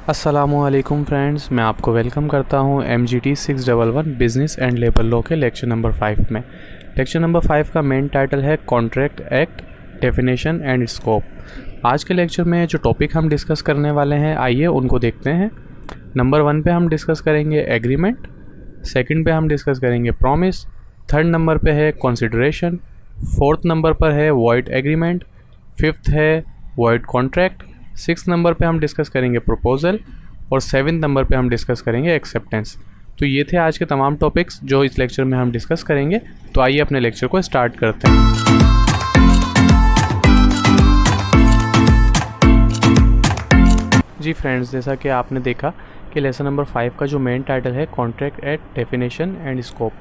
अस्सलामुअलैकुम फ्रेंड्स, मैं आपको वेलकम करता हूं MGT 611 business and labour law के लेक्चर नंबर 5 में। लेक्चर नंबर 5 का मेन टाइटल है contract act, definition and scope. आज के लेक्चर में जो टॉपिक हम डिस्कस करने वाले हैं, आइए उनको देखते हैं। नंबर 1 पे हम डिस्कस करेंगे एग्रीमेंट, सेकंड पे हम डिस्कस करेंगे प्रॉमिस, थर्ड नंबर पे है कंसिडरेशन, फोर्थ नंबर पर है वॉइड एग्रीमेंट, फिफ्थ है वॉइड कॉन्ट्रैक्ट, सिक्स नंबर पे हम डिस्कस करेंगे प्रपोजल और सेवन्थ नंबर पे हम डिस्कस करेंगे एक्सेप्टेंस। तो ये थे आज के तमाम टॉपिक्स जो इस लेक्चर में हम डिस्कस करेंगे। तो आइए अपने लेक्चर को स्टार्ट करते हैं। जी फ्रेंड्स, जैसा कि आपने देखा कि लेसन नंबर 5 का जो मेन टाइटल है contract act, definition and scope.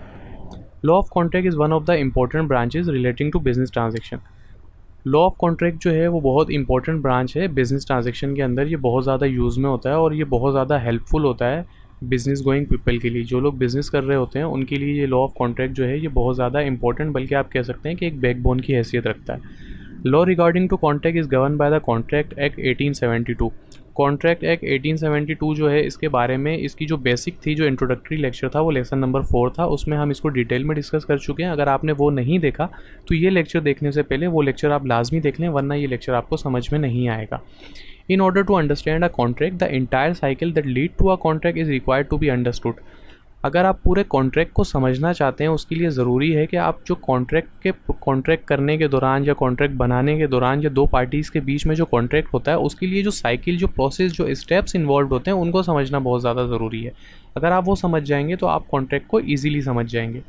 Law of contract is one of the important branches relating to business transaction. लॉ ऑफ कॉन्ट्रैक्ट जो है वो बहुत इंपॉर्टेंट ब्रांच है बिज़नेस ट्रांजैक्शन के अंदर। ये बहुत ज़्यादा यूज़ में होता है और ये बहुत ज़्यादा हेल्पफुल होता है बिज़नेस गोइंग पीपल के लिए। जो लोग बिज़नेस कर रहे होते हैं उनके लिए ये लॉ ऑफ कॉन्ट्रैक्ट जो है ये बहुत ज़्यादा इंपॉर्टेंट, बल्कि आप कह सकते हैं कि एक बैकबोन की हैसियत रखता है। Law regarding to contract is govern by the contract act 1872। Contract act 1872 जो है, इसके बारे में इसकी जो बेसिक थी, जो इंट्रोडक्टरी लेक्चर था वो लेसन नंबर 4 था, उसमें हम इसको डिटेल में डिस्कस कर चुके हैं। अगर आपने वो नहीं देखा तो ये लेक्चर देखने से पहले वो लेक्चर आप लाजमी देख लें, वरना ये लेक्चर आपको समझ में नहीं आएगा। In order to understand a contract, the entire cycle that lead to a contract is required to be understood. अगर आप पूरे कॉन्ट्रैक्ट को समझना चाहते हैं, उसके लिए ज़रूरी है कि आप जो कॉन्ट्रैक्ट करने के दौरान या कॉन्ट्रैक्ट बनाने के दौरान या दो पार्टीज़ के बीच में जो कॉन्ट्रैक्ट होता है उसके लिए जो साइकिल, जो प्रोसेस, जो स्टेप्स इन्वॉल्व होते हैं उनको समझना बहुत ज़्यादा ज़रूरी है। अगर आप वो समझ जाएंगे तो आप कॉन्ट्रैक्ट को ईजिली समझ जाएंगे।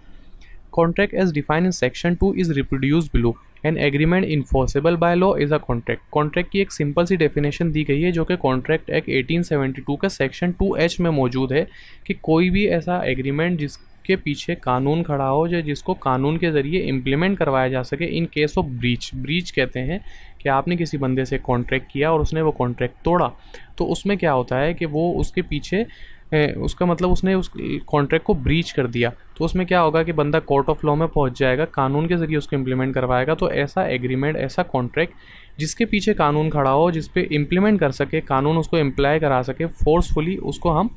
Contract as defined in section 2 is reproduce below. An agreement enforceable by law is a contract. Contract की एक सिंपल सी डेफिनेशन दी गई है जो कि कॉन्ट्रैक्ट एक्ट 1872 का सेक्शन 2H में मौजूद है कि कोई भी ऐसा एग्रीमेंट जिसके पीछे कानून खड़ा हो, या जिसको कानून के ज़रिए इम्प्लीमेंट करवाया जा सके in case of breach. Breach कहते हैं कि आपने किसी बंदे से कॉन्ट्रैक्ट किया और उसने वो कॉन्ट्रैक्ट तोड़ा, तो उसमें क्या होता है कि वो उसके पीछे उसका मतलब उसने उस कॉन्ट्रैक्ट को ब्रीच कर दिया, तो उसमें क्या होगा कि बंदा कोर्ट ऑफ लॉ में पहुंच जाएगा, कानून के ज़रिए उसको इम्प्लीमेंट करवाएगा। तो ऐसा एग्रीमेंट, ऐसा कॉन्ट्रैक्ट जिसके पीछे कानून खड़ा हो, जिस पे इम्प्लीमेंट कर सके, कानून उसको इम्प्लाई करा सके फोर्सफुली, उसको हम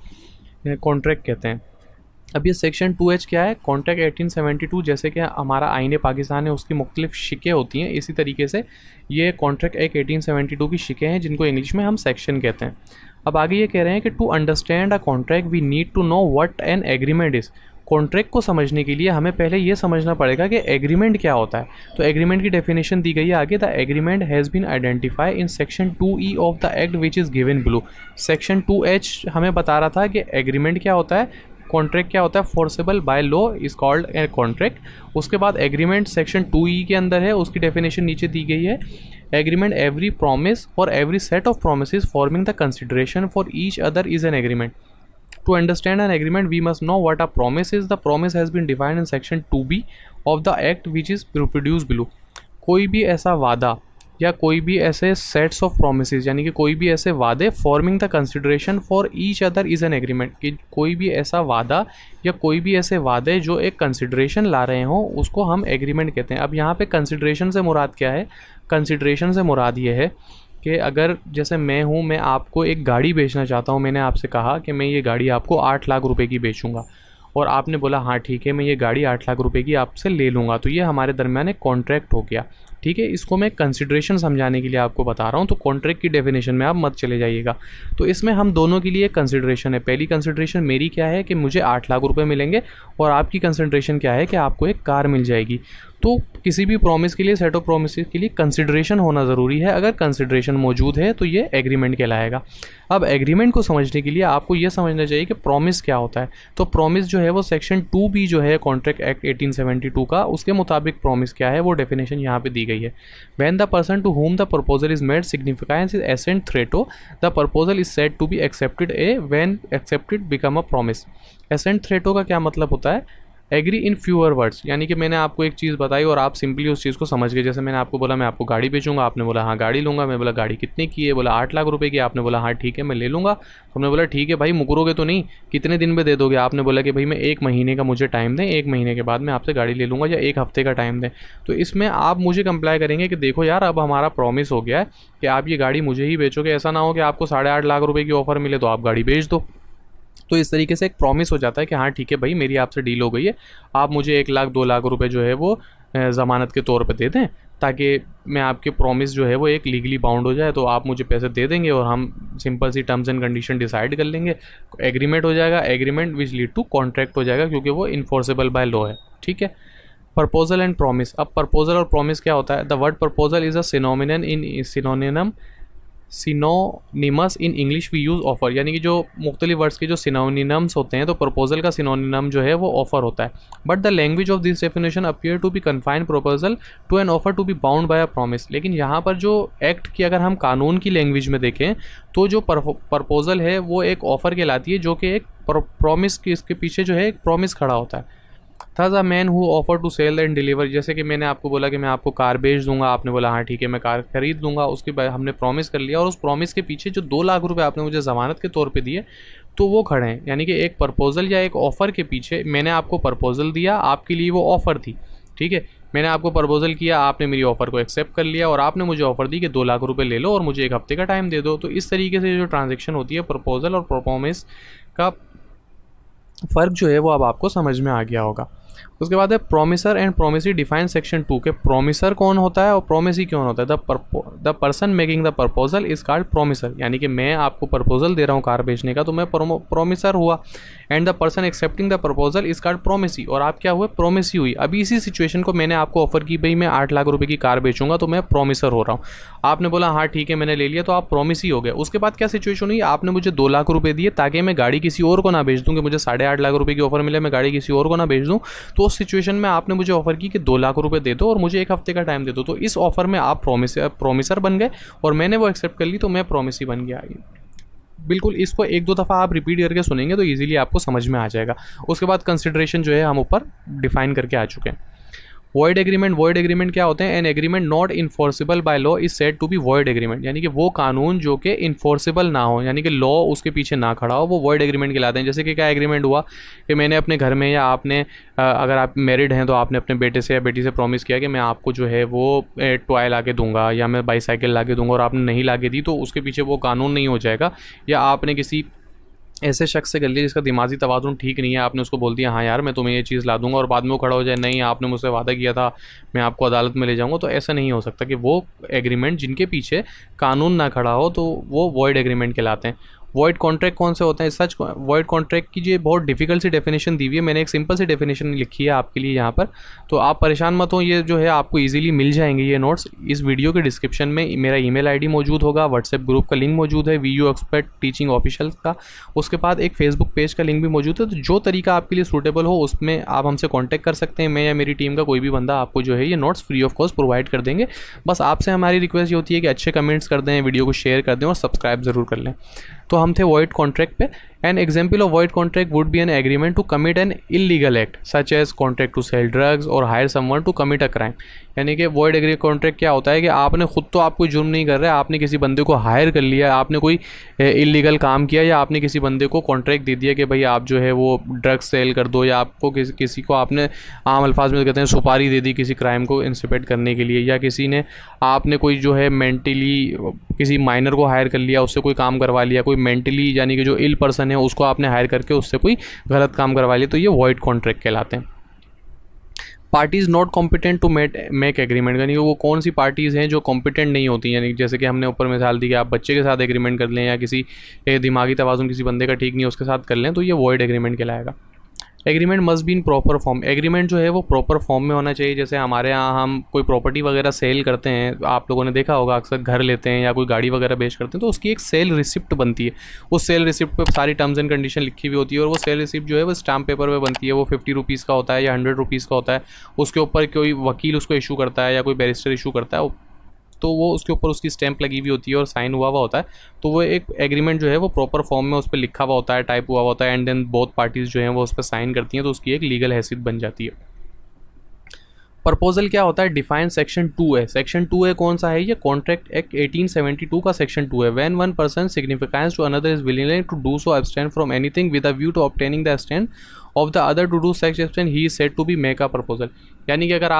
कॉन्ट्रैक्ट कहते हैं। अब ये सेक्शन 2H क्या है? कॉन्ट्रैक्ट 1872 जैसे कि हमारा आईन पाकिस्तान है उसकी मुख्तलिफ शिकें होती हैं, इसी तरीके से ये कॉन्ट्रैक्ट एक्ट 1872 की शिकें हैं जिनको इंग्लिश में हम सेक्शन कहते हैं। अब आगे ये कह रहे हैं कि to understand a contract we need to know what an agreement is. Contract को समझने के लिए हमें पहले ये समझना पड़ेगा कि एग्रीमेंट क्या होता है। तो एग्रीमेंट की डेफिनेशन दी गई है आगे, the agreement has been identify in section 2E of the act which is given below. Section 2H हमें बता रहा था कि एग्रीमेंट क्या होता है, कॉन्ट्रैक्ट क्या होता है। Forcible bye law is called a contract. उसके बाद एग्रीमेंट सेक्शन 2E के अंदर है, उसकी डेफिनेशन नीचे दी गई है। एग्रीमेंट एवरी प्रॉमिस और every set of promises forming the consideration for each other is an agreement. To understand an agreement, we must know what a promise is. The promise has been defined in section 2B of the act which is reproduced below. कोई भी ऐसा वादा या कोई भी ऐसे sets of promises, यानी कि कोई भी ऐसे वादे, forming the consideration for each other is an agreement, कि कोई भी ऐसा वादा या कोई भी ऐसे वादे जो एक कंसिडरेशन ला रहे हों उसको हम एग्रीमेंट कहते हैं। अब यहाँ पे कंसिडरेशन से मुराद क्या है? कंसिडरेशन से मुराद ये है कि अगर जैसे मैं हूँ, मैं आपको एक गाड़ी बेचना चाहता हूँ, मैंने आपसे कहा कि मैं ये गाड़ी आपको 8 लाख रुपए की बेचूंगा, और आपने बोला हाँ ठीक है, मैं ये गाड़ी 8 लाख रुपए की आपसे ले लूँगा। तो ये हमारे दरमियान एक कॉन्ट्रैक्ट हो गया, ठीक है। इसको मैं कंसिडरेशन समझाने के लिए आपको बता रहा हूँ, तो कॉन्ट्रैक्ट की डेफिनेशन में आप मत चले जाइएगा। तो इसमें हम दोनों के लिए कंसिडरेशन है। पहली कंसिडरेशन मेरी क्या है कि मुझे 8 लाख रुपए मिलेंगे, और आपकी कंसिडरेशन क्या है कि आपको एक कार मिल जाएगी। तो किसी भी प्रॉमिस के लिए, सेट ऑफ प्रॉमिस के लिए कंसिडरेशन होना ज़रूरी है। अगर कंसिडरेशन मौजूद है तो ये एग्रीमेंट कहलाएगा। अब एग्रीमेंट को समझने के लिए आपको ये समझना चाहिए कि प्रॉमिस क्या होता है। तो प्रॉमिस जो है वो सेक्शन 2B जो है कॉन्ट्रैक्ट एक्ट 1872 का, उसके मुताबिक प्रॉमिस क्या है वो डेफिनेशन यहाँ पे दी गई है। When the person to whom the proposal is made significance is assent thereto, the proposal is said to be accepted when accepted become a promise. Assent thereto का क्या मतलब होता है? एग्री इन फ्यूअर वर्ड्स, यानी कि मैंने आपको एक चीज़ बताई और आप सिंपली उस चीज़ को समझ गए। जैसे मैंने आपको बोला मैं आपको गाड़ी बेचूंगा, आपने बोला हाँ गाड़ी लूँगा। मैं बोला गाड़ी कितने की है, बोला 8 लाख रुपए की। आपने बोला हाँ ठीक है मैं ले लूँगा। तो हमने बोला ठीक है भाई, मुकरोगे तो नहीं, कितने दिन में दे दोगे? आपने बोला कि भाई मैं 1 महीने का मुझे टाइम दें, 1 महीने के बाद मैं आपसे गाड़ी ले लूँगा, या 1 हफ्ते का टाइम दें। तो इसमें आप मुझे कंप्लाई करेंगे कि देखो यार अब हमारा प्रॉमिस हो गया है कि आप ये गाड़ी मुझे ही बेचोगे, ऐसा ना हो कि आपको 8.5 लाख रुपए की ऑफ़र मिले तो आप गाड़ी बेच दो। तो इस तरीके से एक प्रॉमिस हो जाता है कि हाँ ठीक है भाई मेरी आपसे डील हो गई है, आप मुझे 1 लाख 2 लाख रुपए जो है वो ज़मानत के तौर पे दे दें, ताकि मैं आपके प्रॉमिस जो है वो एक लीगली बाउंड हो जाए। तो आप मुझे पैसे दे देंगे और हम सिंपल सी टर्म्स एंड कंडीशन डिसाइड कर लेंगे, एग्रीमेंट हो जाएगा, agreement which lead to contract हो जाएगा, क्योंकि वो इन्फोर्सेबल बाय लॉ है। ठीक है। Proposal and promise. अब प्रपोजल और प्रॉमिस क्या होता है? The word proposal is a synonymous in English we use offer, यानी कि जो मुख्तलिफ वर्ड्स के जो सिनोनिम्स होते हैं, तो प्रपोजल का सिनोनिम जो है वो ऑफर होता है। But the language of this definition appear to be confined proposal to an offer to be bound by a promise. लेकिन यहाँ पर जो एक्ट की अगर हम कानून की लैंग्वेज में देखें तो जो प्रपोजल है वो एक ऑफर कहलाती है, जो कि एक प्रॉमिस की, इसके पीछे जो है एक प्रॉमिस खड़ा होता है। था the man who offer to sell and deliver, जैसे कि मैंने आपको बोला कि मैं आपको कार बेच दूंगा, आपने बोला हाँ ठीक है मैं कार खरीद दूंगा, उसके बाद हमने प्रॉमिस कर लिया और उस प्रॉमिस के पीछे जो 2 लाख रुपए आपने मुझे ज़मानत के तौर पे दिए तो वो खड़े हैं। यानी कि एक प्रपोजल या एक ऑफ़र के पीछे मैंने आपको प्रपोजल दिया, आपके लिए वो ऑफ़र थी। ठीक है, मैंने आपको प्रपोजल किया, आपने मेरी ऑफ़र को एक्सेप्ट कर लिया और आपने मुझे ऑफ़र दी कि 2 लाख रुपए ले लो और मुझे 1 हफ्ते का टाइम दे दो। तो इस तरीके से जो ट्रांजेक्शन होती है प्रपोजल और प्रॉमिस का फ़र्क जो है वो अब आपको समझ में आ गया होगा। उसके बाद है promisor and promisee define section 2 के प्रोमिसर कौन होता है और प्रोमिसी कौन होता है। The person making the proposal is called promisor, यानी कि मैं आपको प्रपोजल दे रहा हूँ कार बेचने का तो मैं प्रोमिसर हुआ। And the person accepting the proposal is called promisee, और आप क्या हुए? प्रोमिसी हुई। अभी इसी सिचुएशन को मैंने आपको ऑफर की, भाई मैं 8 लाख रुपए की कार बेचूंगा तो मैं प्रोमिसर हो रहा हूँ। आपने बोला हाँ ठीक है मैंने ले लिया, तो आप प्रोमिसी हो गए। उसके बाद क्या सिचुएशन हुई? आपने मुझे 2 लाख रुपए दिए ताकि मैं गाड़ी किसी और को ना बेच दूँ, कि मुझे 8.5 लाख रुपए की ऑफर मिले मैं गाड़ी किसी और को ना बेच दूँ। तो उस सिचुएशन में आपने मुझे ऑफर की कि 2 लाख रुपए दे दो और मुझे 1 हफ्ते का टाइम दे दो। तो इस ऑफर में आप प्रोमिसर बन गए और मैंने वो एक्सेप्ट कर ली, तो मैं प्रोमिसी बन गया। बिल्कुल इसको 1-2 दफ़ा आप रिपीट करके सुनेंगे तो इजीली आपको समझ में आ जाएगा। उसके बाद कंसिडरेशन जो है हम ऊपर डिफाइन करके आ चुके हैं। Void agreement. वॉइड एग्रीमेंट क्या होते हैं? An agreement not enforceable by law is said to be void agreement, यानी कि वो कानून जो कि इन्फोर्सिबल ना हो, यानी कि लॉ उसके पीछे ना खड़ा हो, वो वॉइड एग्रीमेंट कहलाते हैं। जैसे कि क्या एग्रीमेंट हुआ कि मैंने अपने घर में, या आपने अगर आप मैरिड हैं तो आपने अपने बेटे से या बेटी से प्रॉमिस किया कि मैं आपको जो है वो टॉय ला के दूंगा या मैं बाईसाइकिल ला के दूंगा, और आपने नहीं ला के दी, तो उसके पीछे वो कानून नहीं हो जाएगा। या आपने किसी ऐसे शख्स से कर लिया जिसका दिमागी तवाज़ुन ठीक नहीं है, आपने उसको बोल दिया हाँ यार मैं तुम्हें ये चीज़ ला दूंगा, और बाद में वो खड़ा हो जाए नहीं आपने मुझसे वादा किया था मैं आपको अदालत में ले जाऊंगा, तो ऐसा नहीं हो सकता। कि वो एग्रीमेंट जिनके पीछे कानून ना खड़ा हो तो वो वॉइड एग्रीमेंट कहलाते हैं। वॉइड कॉन्ट्रैक्ट कौन से होते हैं? सच वॉइड कॉन्ट्रैक्ट की जो बहुत डिफिकल्ट सी डेफिनेशन दी हुई है, मैंने एक सिंपल सी डेफिनेशन लिखी है आपके लिए यहाँ पर, तो आप परेशान मत हो, ये जो है आपको इजीली मिल जाएंगे ये नोट्स। इस वीडियो के डिस्क्रिप्शन में मेरा ईमेल आईडी मौजूद होगा, व्हाट्सएप ग्रुप का लिंक मौजूद है वीयू एक्सपर्ट टीचिंग ऑफिशियल का, उसके बाद एक फेसबुक पेज का लिंक भी मौजूद है। तो जो तरीका आपके लिए सूटेबल हो उसमें आप हमसे कॉन्टैक्ट कर सकते हैं, मैं या मेरी टीम का कोई भी बंदा आपको जो है ये notes free of cost provide कर देंगे। बस आपसे हमारी रिक्वेस्ट ये होती है कि अच्छे कमेंट्स कर दें, वीडियो को शेयर कर दें और सब्सक्राइब ज़रूर कर लें। तो हम थे वॉइड कॉन्ट्रैक्ट पे। An example of void contract would be an agreement to commit an illegal act such as contract to sell drugs और hire someone to commit a crime. यानी कि वॉइड एग्री कॉन्ट्रैक्ट क्या होता है कि आपने खुद तो आप कोई जुर्म नहीं कर रहे, आपने किसी बंदे को हायर कर लिया, आपने कोई इलीगल काम किया, या आपने किसी बंदे को कॉन्ट्रैक्ट दे दिया कि भाई आप जो है वो ड्रग्स सेल कर दो, या आपको किसी को आपने आम अल्फाज में कहते हैं सुपारी दे दी किसी क्राइम को इंसिपेट करने के लिए, या किसी ने आपने कोई जो है मेंटली किसी माइनर को हायर कर लिया, उससे कोई काम करवा लिया, कोई मेंटली यानी कि जो इल पर्सन है उसको आपने हायर करके उससे कोई गलत काम करवा लिया, तो ये वॉइड कॉन्ट्रैक्ट कहलाते हैं। Parties not competent to make agreement, यानी कि वो कौन सी पार्टीज़ हैं जो कॉम्पिटेंट नहीं होती, यानी जैसे कि हमने ऊपर मिसाल दी कि आप बच्चे के साथ एग्रीमेंट कर लें या किसी दिमागी तवाज़ुन किसी बंदे का ठीक नहीं है उसके साथ कर लें, तो ये वॉइड एग्रीमेंट कहलाएगा। Agreement must be in proper form. Agreement जो है वो प्रॉपर फॉर्म में होना चाहिए। जैसे हमारे यहाँ हम कोई प्रॉपर्टी वगैरह सेल करते हैं, आप लोगों ने देखा होगा अक्सर घर लेते हैं या कोई गाड़ी वगैरह बेच करते हैं, तो उसकी एक सेल रिसिप्ट बनती है। उस सेल रिसिप्ट पे सारी टर्म्स एंड कंडीशन लिखी हुई होती है, और वो सेल रिसिप्ट जो है वो स्टाम्प पेपर पे बनती है। वो 50 रुपीज़ का होता है या 100 रुपीज़ का होता है। उसके ऊपर कोई वकील उसको इशू करता है या कोई बैरिस्टर इशू करता है, तो वो उसके ऊपर उसकी स्टैंप लगी हुई होती है और साइन हुआ हुआ होता है, तो वो एक एग्रीमेंट जो है वो प्रॉपर फॉर्म में उस पर लिखा हुआ होता है, टाइप हुआ होता है, एंड देन बोथ पार्टीज़ जो हैं वो उस पर साइन करती हैं, तो उसकी एक लीगल हैसियत बन जाती है। प्रपोजल क्या होता है, डिफाइन सेक्शन 2 है। सेक्शन 2 है कौन सा है, ये कॉन्ट्रैक्ट एक्ट 1872 का सेक्शन 2 है। When one person significance to another is willing to do so abstain from anything with a view to obtaining the stand of the other to do such abstain he is said to be make a proposal. यानी कि अगर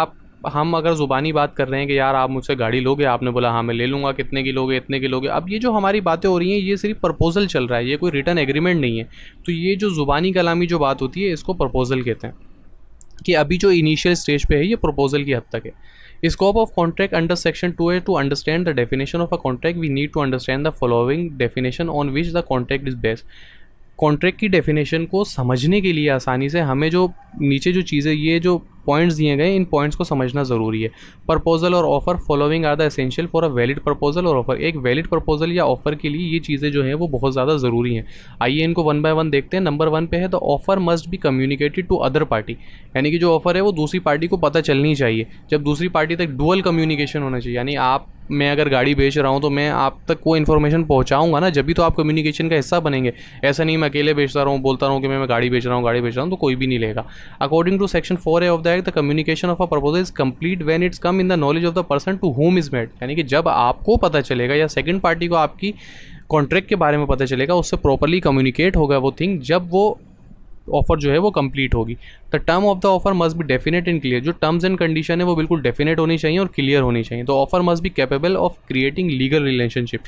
हम अगर ज़ुबानी बात कर रहे हैं कि यार आप मुझसे गाड़ी लोगे, आपने बोला हाँ मैं ले लूँगा, कितने की लोगे, इतने की लोगे, अब ये जो हमारी बातें हो रही हैं ये सिर्फ प्रपोजल चल रहा है, ये कोई रिटर्न एग्रीमेंट नहीं है। तो ये जो ज़ुबानी कलामी जो बात होती है इसको प्रपोजल कहते हैं, कि अभी जो इनिशियल स्टेज पे है ये प्रपोजल की हद तक है। Scope of contract under section 2 है, to understand the definition of a contract we need to understand the following definition on which the contract is based. Contract की डेफिनेशन को समझने के लिए आसानी से हमें जो नीचे जो चीज़ें, ये जो पॉइंट्स दिए गए, इन पॉइंट्स को समझना ज़रूरी है। प्रपोजल और offer following are the essential for a valid proposal और ऑफर। एक वैलिड प्रपोजल या ऑफर के लिए ये चीज़ें जो हैं वो बहुत ज़्यादा ज़रूरी हैं। आइए इनको वन बाय वन देखते हैं। नंबर 1 पे है the offer must be communicated to other party, यानी कि जो ऑफर है वो दूसरी पार्टी को पता चलनी चाहिए। जब दूसरी पार्टी तक डुअल कम्युनिकेशन होना चाहिए, यानी मैं अगर गाड़ी बेच रहा हूँ तो मैं आप तक वो इन्फॉर्मेशन पहुँचाऊंगा ना, जब भी तो आप कम्युनिकेशन का हिस्सा बनेंगे। ऐसा नहीं मैं अकेले बेचता रहूँ, बोलता रहूँ कि मैं गाड़ी बेच रहा हूँ, तो कोई भी नहीं लेगा। According to section 4A of the act, the communication of a proposal is complete when it's come in the knowledge of the person to whom is made. यानी कि जब आपको पता चलेगा या सेकंड पार्टी को आपकी कॉन्ट्रैक्ट के बारे में पता चलेगा, उससे प्रॉपर्ली कम्युनिकेट होगा वो थिंग, जब वो ऑफर जो है वो कंप्लीट होगी। The term of the offer must B definite and clear. जो टर्म्स एंड कंडीशन है वो बिल्कुल डेफिनेट होनी चाहिए और क्लियर होनी चाहिए। तो offer must be capable of creating legal relationship,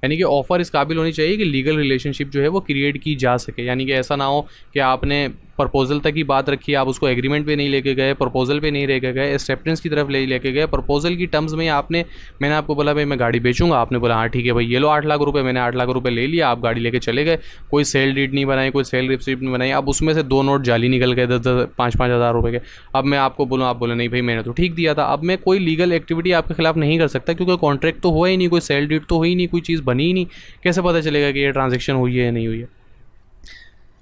यानी कि ऑफर इस काबिल होनी चाहिए कि लीगल रिलेशनशिप जो है वो क्रिएट की जा सके। यानी कि ऐसा ना हो कि आपने प्रपोजल तक ही बात रखी, आप उसको एग्रीमेंट पे नहीं लेके गए, प्रपोजल पे नहीं लेके गए, एक्सेप्टेंस की तरफ लेके गए। प्रपोजल की टर्म्स में मैंने आपको बोला भाई मैं गाड़ी बेचूंगा, आपने बोला हाँ ठीक है भाई ये लो 8 लाख रुपए, मैंने 8 लाख रुपए ले लिया, आप गाड़ी लेके चले गए, कोई सेल डीड नहीं बनाई, कोई सेल रिसिप्ट नहीं बनाई, अब उसमें से 2 नोट जाली निकल गए 10-10, 5-5 हज़ार रुपए के। अब मैं आपको बोलूँ, आप बोले नहीं भाई मैंने तो ठीक दिया था। अब मैं कोई लीगल एक्टिविटी आपके खिलाफ नहीं कर सकता, क्योंकि कॉन्ट्रैक्ट तो हुआ ही नहीं, कोई सेल डीड तो हुई नहीं, कोई चीज़ बनी ही नहीं, कैसे पता चलेगा कि ये ट्रांजेक्शन हुई है या नहीं हुई है।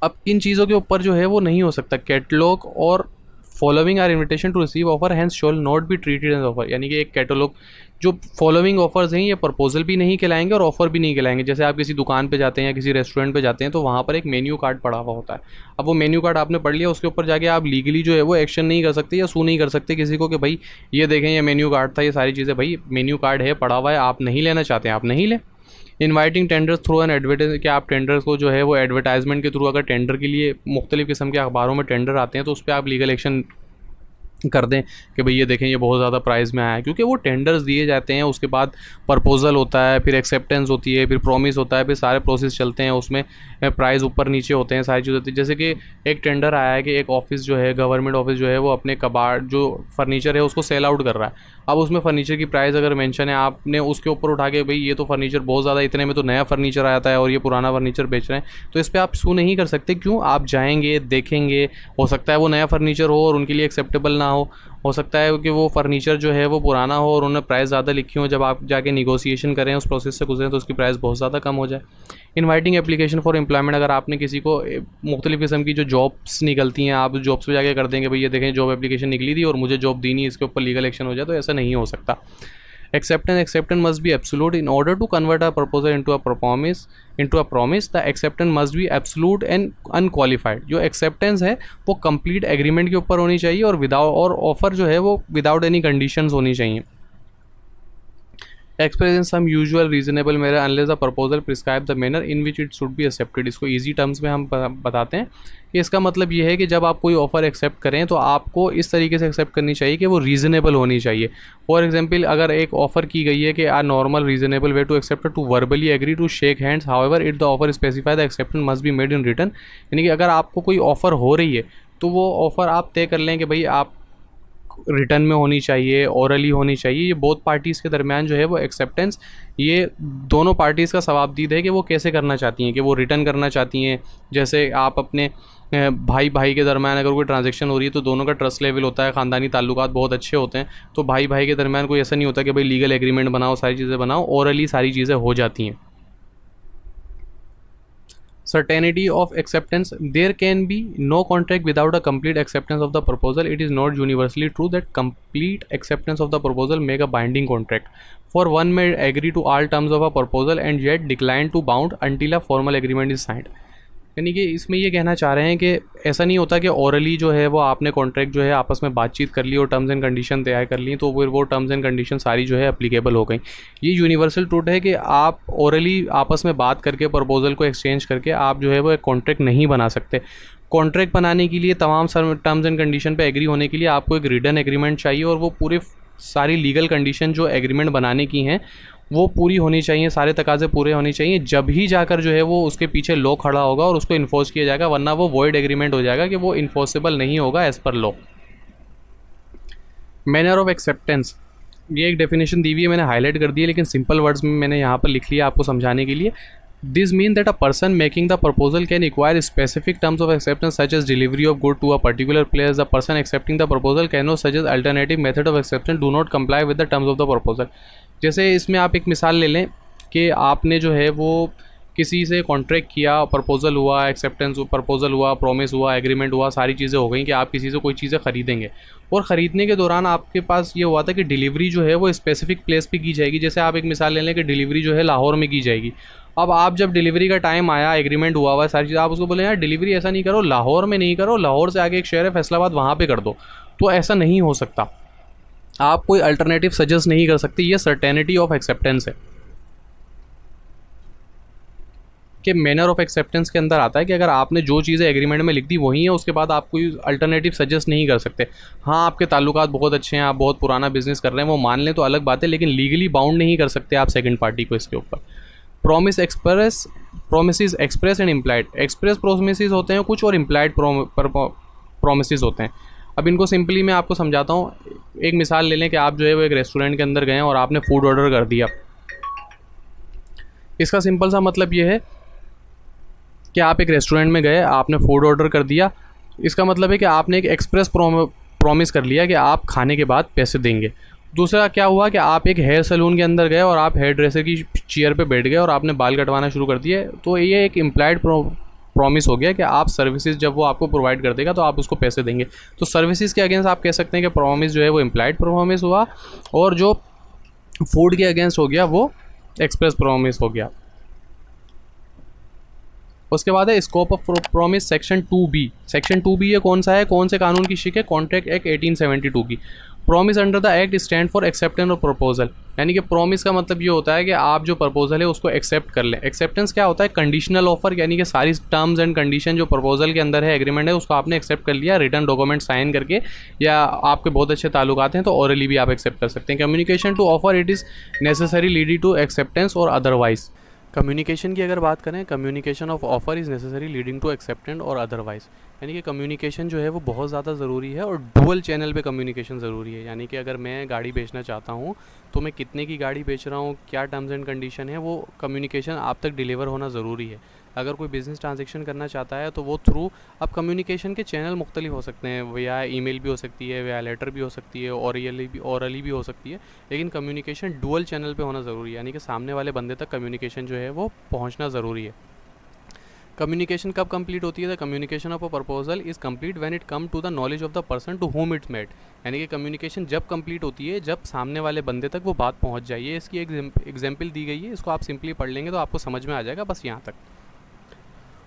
अब इन चीज़ों के ऊपर जो है वो नहीं हो सकता। कैटलॉग और following are invitation to receive offer hence shall not be treated as offer, यानी कि एक कैटलॉग जो फॉलोइंग ऑफर्स हैं ये प्रपोजल भी नहीं कहलाएंगे और ऑफर भी नहीं कहलाएंगे। जैसे आप किसी दुकान पे जाते हैं या किसी रेस्टोरेंट पे जाते हैं तो वहाँ पर एक मेन्यू कार्ड पड़ा हुआ होता है। अब वो मेन्यू कार्ड आपने पढ़ लिया, उसके ऊपर जाके आप लीगली जो है वो एक्शन नहीं कर सकते या सू नहीं कर सकते किसी को कि भाई ये देखें ये मेन्यू कार्ड था, ये सारी चीज़ें, भाई मेन्यू कार्ड है पड़ा हुआ है, आप नहीं लेना चाहते हैं आप नहीं लें। Inviting tenders through an advertise, कि आप टेंडर्स को जो है वो एडवर्टाइजमेंट के थ्रू, अगर टेंडर के लिए मुख्तलिफ किस्म के अखबारों में टेंडर आते हैं तो उस पर आप लीगल एक्शन कर दें कि भाई ये देखें ये बहुत ज़्यादा प्राइस में आया है, क्योंकि वो टेंडर्स दिए जाते हैं, उसके बाद प्रपोजल होता है, फिर एक्सेप्टेंस होती है, फिर प्रॉमिस होता है, फिर सारे प्रोसेस चलते हैं, उसमें प्राइस ऊपर नीचे होते हैं, सारी चीज़ होती है। जैसे कि एक टेंडर आया है कि एक ऑफिस जो है, गवर्नमेंट ऑफिस जो है वो अपने कबाड़ जो फर्नीचर है उसको सेल आउट कर रहा है। अब उसमें फर्नीचर की प्राइस अगर मेंशन है, आपने उसके ऊपर उठा के भाई ये तो फर्नीचर बहुत ज़्यादा, इतने में तो नया फर्नीचर आता है और ये पुराना फर्नीचर बेच रहे हैं, तो इस पर आप सू नहीं कर सकते। क्यों? आप जाएंगे देखेंगे, हो सकता है वो नया फर्नीचर हो और उनके लिए एक्सेप्टेबल ना हो सकता है कि वो फर्नीचर जो है वो पुराना हो और उन्होंने प्राइस ज़्यादा लिखी हो, जब आप जाके निगोशिएशन करें, उस प्रोसेस से गुजरें तो उसकी प्राइस बहुत ज़्यादा कम हो जाए। इनवाइटिंग एप्लीकेशन फॉर एम्प्लॉयमेंट, अगर आपने किसी को मुख्तलिफ किस्म की जो जॉब्स निकलती हैं, आप जॉब्स पे जाके कर देंगे भाई ये देखें जॉब एप्लीकेशन निकली थी और मुझे जॉब दी नहीं, इसके ऊपर लीगल एक्शन हो जाए, तो ऐसा नहीं हो सकता। Acceptance must be absolute. In order to convert a proposal into a promise, the acceptance must be absolute and unqualified. जो acceptance है वो complete agreement के ऊपर होनी चाहिए और offer जो है वो without any conditions होनी चाहिए। Express in some usual reasonable manner unless the proposal prescribe the manner in which it should be accepted. इसको easy terms में हम बताते हैं कि इसका मतलब ये है कि जब आप कोई ऑफ़र एक्सेप्ट करें तो आपको इस तरीके से एक्सेप्ट करनी चाहिए कि वो रीज़नेबल होनी चाहिए। फॉर एग्जांपल, अगर एक ऑफ़र की गई है कि a normal reasonable way to accept to verbally agree to shake hands, however it the offer specify the acceptance must be made in return, यानी कि अगर आपको कोई ऑफ़र हो रही है तो वो ऑफ़र आप तय कर लें कि भाई आप रिटर्न में होनी चाहिए, ओरली होनी चाहिए। ये बोथ पार्टीज़ के दरमियान जो है वो एक्सेप्टेंस, ये दोनों पार्टीज़ का सवाबदीद है कि वो कैसे करना चाहती हैं, कि वो रिटर्न करना चाहती हैं। जैसे आप अपने भाई भाई के दरमियान अगर कोई ट्रांजैक्शन हो रही है तो दोनों का ट्रस्ट लेवल होता है, ख़ानदानी ताल्लुकात बहुत अच्छे होते हैं, तो भाई भाई के दरमियान कोई ऐसा नहीं होता कि भाई लीगल एग्रीमेंट बनाओ, सारी चीज़ें बनाओ, ओरली सारी चीज़ें हो जाती हैं। certainty of acceptance. There can be no contract without a complete acceptance of the proposal. It is not universally true that complete acceptance of the proposal make a binding contract, for one may agree to all terms of a proposal and yet decline to bound until a formal agreement is signed. यानी कि इसमें ये कहना चाह रहे हैं कि ऐसा नहीं होता कि ओरली जो है वो आपने कॉन्ट्रैक्ट जो है आपस में बातचीत कर ली और टर्म्स एंड कंडीशन तैयार कर ली तो फिर वो टर्म्स एंड कंडीशन सारी जो है अप्लीकेबल हो गई। ये यूनिवर्सल ट्रूथ है कि आप ओरली आपस में बात करके प्रपोजल को एक्सचेंज करके आप जो है वो एक कॉन्ट्रैक्ट नहीं बना सकते। कॉन्ट्रैक्ट बनाने के लिए तमाम टर्म्स एंड कंडीशन पे एग्री होने के लिए आपको एक रिटन एग्रीमेंट चाहिए और वो पूरे सारी लीगल कंडीशन जो एग्रीमेंट बनाने की हैं वो पूरी होनी चाहिए, सारे तकाजे पूरे होने चाहिए, जब ही जाकर जो है वो उसके पीछे लॉ खड़ा होगा और उसको इन्फोर्स किया जाएगा, वरना वो वॉइड एग्रीमेंट हो जाएगा कि वो इन्फोर्सेबल नहीं होगा as per law. Manner of acceptance, ये एक डेफिनेशन दी हुई है, मैंने हाईलाइट कर दी है लेकिन सिंपल वर्ड्स में मैंने यहाँ पर लिख लिया आपको समझाने के लिए। This mean that a person making the proposal can require specific terms of acceptance such as delivery of good to a particular place. The person accepting the proposal can not suggest alternative method of acceptance do not comply with the terms of the proposal. जैसे इसमें आप एक मिसाल ले लें कि आपने जो है वो किसी से कॉन्ट्रैक्ट किया, प्रपोजल हुआ, एक्सेप्टेंस प्रपोजल हुआ, प्रॉमिस हुआ, एग्रीमेंट हुआ, सारी चीज़ें हो गई कि आप किसी से कोई चीज़ें ख़रीदेंगे और ख़रीदने के दौरान आपके पास ये हुआ था कि डिलीवरी जो है वो स्पेसिफिक प्लेस पे की जाएगी। जैसे आप एक मिसाल ले लें कि डिलीवरी जो है लाहौर में की जाएगी। अब आप जब डिलीवरी का टाइम आया, एग्रीमेंट हुआ हुआ सारी चीज़, आप उसको बोले यार डिलीवरी ऐसा नहीं करो, लाहौर में नहीं करो, लाहौर से आगे एक शहर है फैसलाबाद, वहाँ पर कर दो, तो ऐसा नहीं हो सकता। आप कोई अल्टरनेटिव सजेस्ट नहीं कर सकते। ये सर्टेनिटी ऑफ एक्सेप्टेंस है कि मैनर ऑफ एक्सेप्टेंस के अंदर आता है कि अगर आपने जो चीज़ें एग्रीमेंट में लिख दी वही है, उसके बाद आप कोई अल्टरनेटिव सजेस्ट नहीं कर सकते। हाँ, आपके ताल्लुकात बहुत अच्छे हैं, आप बहुत पुराना बिजनेस कर रहे हैं, वो मान लें तो अलग बात है, लेकिन लीगली बाउंड नहीं कर सकते आप सेकंड पार्टी को इसके ऊपर। Promise express and implied. Express promise होते हैं कुछ और इम्प्लाइड प्रोमिस होते हैं। अब इनको सिंपली मैं आपको समझाता हूँ। एक मिसाल ले लें कि आप जो है वो एक रेस्टोरेंट के अंदर गए और आपने फूड ऑर्डर कर दिया। इसका सिंपल सा मतलब ये है कि आप एक रेस्टोरेंट में गए, आपने फूड ऑर्डर कर दिया। इसका मतलब है कि आपने एक एक्सप्रेस प्रॉमिस कर लिया कि आप खाने के बाद पैसे देंगे। दूसरा क्या हुआ कि आप एक हेयर सैलून के अंदर गए और आप हेयर ड्रेसर की चेयर पे बैठ गए और आपने बाल कटवाना शुरू कर दिए। तो ये एक इम्प्लाइड प्रॉमिस हो गया कि आप सर्विसेज जब वो आपको प्रोवाइड कर देगा तो आप उसको पैसे देंगे। तो सर्विसेज के अगेंस्ट आप कह सकते हैं कि प्रॉमिस जो है वो इम्प्लाइड प्रॉमिस हुआ और जो फूड के अगेंस्ट हो गया वो एक्सप्रेस प्रॉमिस हो गया। उसके बाद है scope of promise section 2B। Section 2B ये कौन सा है, कौन से कानून की शिक है? कॉन्ट्रैक्ट एक्ट 1872 की। Promise under the act stand for acceptance of proposal. यानी कि प्रॉमिस का मतलब ये होता है कि आप जो प्रपोजल है उसको एक्सेप्ट कर लें। एक्सेप्टेंस क्या होता है? कंडीशनल ऑफर, यानी कि सारी टर्म्स एंड कंडीशन जो प्रपोजल के अंदर है, एग्रीमेंट है, उसको आपने एक्सेप्ट कर लिया रिटर्न डॉक्यूमेंट साइन करके, या आपके बहुत अच्छे ताल्लुकात हैं तो ओरली भी आप एक्सेप्ट कर सकते हैं। Communication to offer it is necessary leading to acceptance और अदरवाइज। कम्युनिकेशन की अगर बात करें, communication of offer is necessary leading to acceptance और अदरवाइज। यानी कि कम्युनिकेशन जो है वो बहुत ज़्यादा ज़रूरी है और डुअल चैनल पे कम्युनिकेशन ज़रूरी है। यानी कि अगर मैं गाड़ी बेचना चाहता हूँ तो मैं कितने की गाड़ी बेच रहा हूँ, क्या टर्म्स एंड कंडीशन है, वो कम्युनिकेशन आप तक डिलीवर होना ज़रूरी है। अगर कोई बिज़नेस ट्रांजेक्शन करना चाहता है तो वो थ्रू अब कम्युनिकेशन के चैनल मुख्तलिफ हो सकते हैं, या ईमेल भी हो सकती है, या लेटर भी हो सकती है, औरली भी हो सकती है, लेकिन कम्युनिकेशन डुअल चैनल पे होना ज़रूरी है। यानी कि सामने वाले बंदे तक कम्युनिकेशन जो है वो पहुंचना ज़रूरी है। कम्युनिकेशन कब कंप्लीट होती है? The communication of a proposal is complete when it come to the knowledge of the person to whom it's made. यानी कि कम्युनिकेशन जब कंप्लीट होती है जब सामने वाले बंदे तक वो बात पहुंच जाइए। इसकी एक एग्जाम्पल दी गई है, इसको आप सिंपली पढ़ लेंगे तो आपको समझ में आ जाएगा, बस यहाँ तक।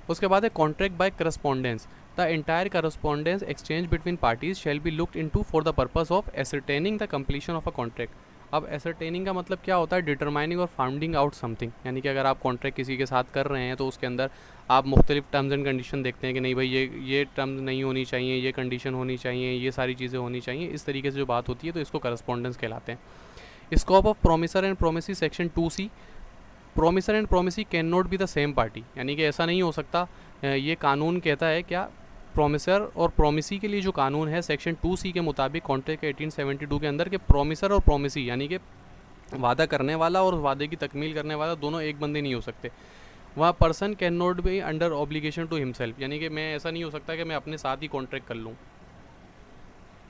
उसके बाद है contract by correspondence. The entire correspondence exchange between parties shall be looked into for the purpose of ascertaining the completion of a contract. अब एसरटेनिंग का मतलब क्या होता है? डिटरमाइनिंग और फाउंडिंग आउट समथिंग। यानी कि अगर आप कॉन्ट्रैक्ट किसी के साथ कर रहे हैं तो उसके अंदर आप मुख्तलिफ टर्म्स एंड कंडीशन देखते हैं कि नहीं भाई ये टर्म्स नहीं होनी चाहिए, ये कंडीशन होनी चाहिए, ये सारी चीज़ें होनी चाहिए। इस तरीके से जो बात होती है तो इसको करस्पॉन्डेंस कहलाते हैं। Scope of promisor and promisee section 2C। Promisor and promisee can not be the same party. यानी कि ऐसा नहीं हो सकता। ये कानून कहता है क्या? प्रोमिसर और प्रोमिसी के लिए जो कानून है सेक्शन 2C के मुताबिक कॉन्ट्रैक्ट 1872 के अंदर के प्रोमिसर और प्रोमिसी यानी कि वादा करने वाला और वादे की तकमील करने वाला दोनों एक बंदे नहीं हो सकते। वहाँ person can not be under obligation to himself. यानी कि मैं ऐसा नहीं हो सकता कि मैं अपने साथ ही कॉन्ट्रैक्ट कर लूँ।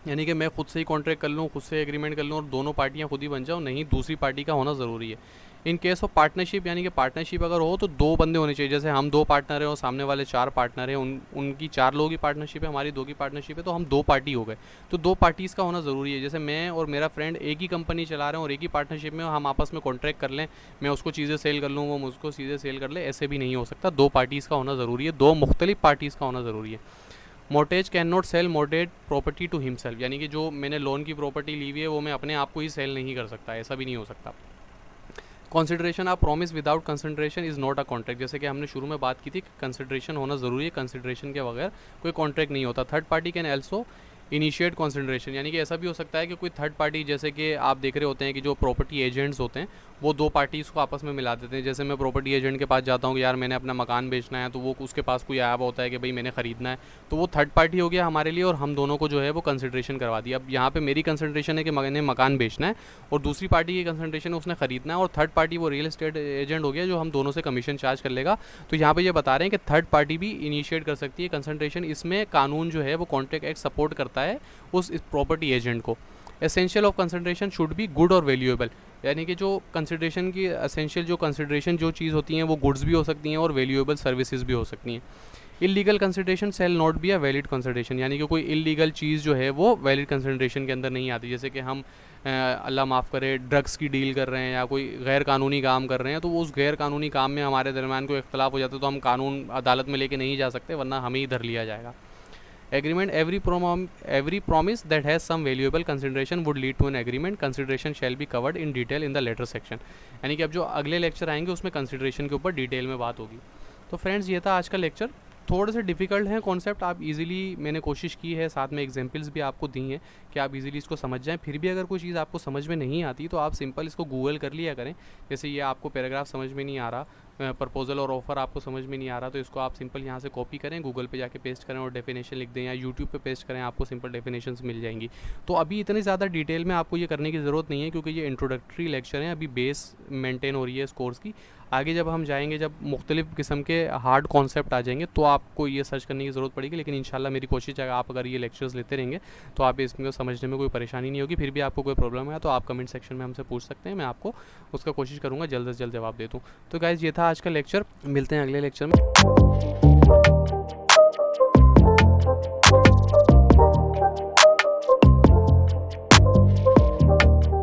यानी कि मैं खुद से ही कॉन्ट्रैक्ट कर लूँ, खुद से एग्रीमेंट कर लूँ और दोनों पार्टियाँ खुद ही बन जाओ, नहीं, दूसरी पार्टी का होना ज़रूरी है। इन केस ऑफ पार्टनरशिप, यानी कि पार्टनरशिप अगर हो तो दो बंदे होने चाहिए। जैसे हम दो पार्टनर हैं और सामने वाले चार पार्टनर हैं, उनकी चार लोगों की पार्टनरशिप है, हमारी दो की पार्टनरशिप है, तो हम दो पार्टी हो गए। तो दो पार्टीज़ का होना ज़रूरी है। जैसे मैं और मेरा फ्रेंड एक ही कंपनी चला रहे हैं और एक ही पार्टनरशिप में हम आपस में कॉन्ट्रैक्ट कर लें, मैं उसको चीज़ें सेल कर लूँ, वो मुझको चीज़ें सेल कर ले, ऐसे भी नहीं हो सकता। दो पार्टीज़ का होना ज़रूरी है, दो मुख्तलिफ पार्टीज़ का होना ज़रूरी है। Mortgage can not sell mortgage property to himself, यानी कि जो मैंने लोन की प्रॉपर्टी ली हुई है वो मैं अपने आप को ही सेल नहीं कर सकता, ऐसा भी नहीं हो सकता। कंसिडरेशन आप promise without consideration is not a contract, जैसे कि हमने शुरू में बात की थी, कंसिडरेशन होना ज़रूरी है, कंसिडरेशन के बगैर कोई कॉन्ट्रैक्ट नहीं होता। Third party can also initiate consideration, यानी कि ऐसा भी हो सकता है कि कोई थर्ड पार्टी, जैसे कि आप देख रहे होते हैं कि जो प्रॉपर्टी एजेंट्स होते हैं वो दो पार्टीज़ को आपस में मिला देते हैं। जैसे मैं प्रॉपर्टी एजेंट के पास जाता हूँ कि यार मैंने अपना मकान बेचना है, तो वो उसके पास कोई आया हुआ होता है कि भाई मैंने ख़रीदना है, तो वो थर्ड पार्टी हो गया हमारे लिए और हम दोनों को जो है वो कंसिडरेशन करवा दिया। अब यहाँ पे मेरी कंसिडरेशन है कि मैंने मकान बेचना है और दूसरी पार्टी की कंसिडरेशन है उसने ख़रीदना है, और थर्ड पार्टी वो रियल एस्टेट एजेंट हो गया जो हम दोनों से कमीशन चार्ज कर लेगा। तो यहाँ पे ये बता रहे हैं कि थर्ड पार्टी भी इनिशिएट कर सकती है कंसंट्रेशन। इसमें कानून जो है वो कॉन्ट्रैक्ट एक्ट सपोर्ट करता है उस प्रॉपर्टी एजेंट को। Essential of consideration should be good और वैल्यूएबल, यानी कि जो कंसिडरेशन की एसेंशियल जो कंसिडरेशन जो चीज़ होती हैं वो गुड्स भी हो सकती हैं और वैल्यूएबल सर्विसेज भी हो सकती हैं। Illegal consideration shall not be a valid consideration, यानी कि कोई इलीगल चीज़ जो है वो वैलिड कंसिडरेशन के अंदर नहीं आती। जैसे कि हम अल्लाह माफ़ करे ड्रग्स की डील कर रहे हैं या कोई गैर कानूनी काम कर रहे हैं, तो वो उस गैर कानूनी काम में हमारे दरमियान कोई इख्तलाफ हो जाता है तो हम कानून अदालत में लेके नहीं जा सकते, वरना हमें ही धर लिया जाएगा। Agreement every promise that has some valuable consideration would lead to an agreement. Consideration shall be covered in detail in the later section, यानी कि अब जो अगले लेक्चर आएंगे उसमें कंसिडरेशन के ऊपर डिटेल में बात होगी। तो फ्रेंड्स ये था आज का लेक्चर। थोड़े से डिफिकल्ट हैं कॉन्सेप्ट, आप इजीली, मैंने कोशिश की है, साथ में एग्जांपल्स भी आपको दी हैं कि आप इजीली इसको समझ जाएं। फिर भी अगर कोई चीज़ आपको समझ में नहीं आती तो आप सिंपल इसको गूगल कर लिया करें। जैसे ये आपको पैराग्राफ समझ में नहीं आ रहा, प्रपोजल और ऑफर आपको समझ में नहीं आ रहा, तो इसको आप सिंपल यहाँ से कॉपी करें, गूगल पे जाके पेस्ट करें और डेफिनेशन लिख दें, या यूट्यूब पे पेस्ट करें, आपको सिंपल डेफिनेशंस मिल जाएंगी। तो अभी इतनी ज़्यादा डिटेल में आपको ये करने की ज़रूरत नहीं है क्योंकि ये इंट्रोडक्टरी लेक्चर हैं, अभी बेस मेंटेन हो रही है इस कोर्स की। आगे जब हम जाएंगे, जब मुख्तलिफ किस्म के हार्ड कॉन्सेप्ट आ जाएंगे तो आपको ये सर्च करने की ज़रूरत पड़ेगी, लेकिन इंशाल्लाह मेरी कोशिश है आप अगर ये लेक्चर्स लेते रहेंगे तो आप इसमें समझने में कोई परेशानी नहीं होगी। फिर भी आपको कोई प्रॉब्लम है तो आप कमेंट सेक्शन में हमसे पूछ सकते हैं, मैं आपको उसका कोशिश करूँगा जल्द से जल्द जवाब दे दूँ। तो गाइज़ ये था आज का लेक्चर, मिलते हैं अगले लेक्चर में।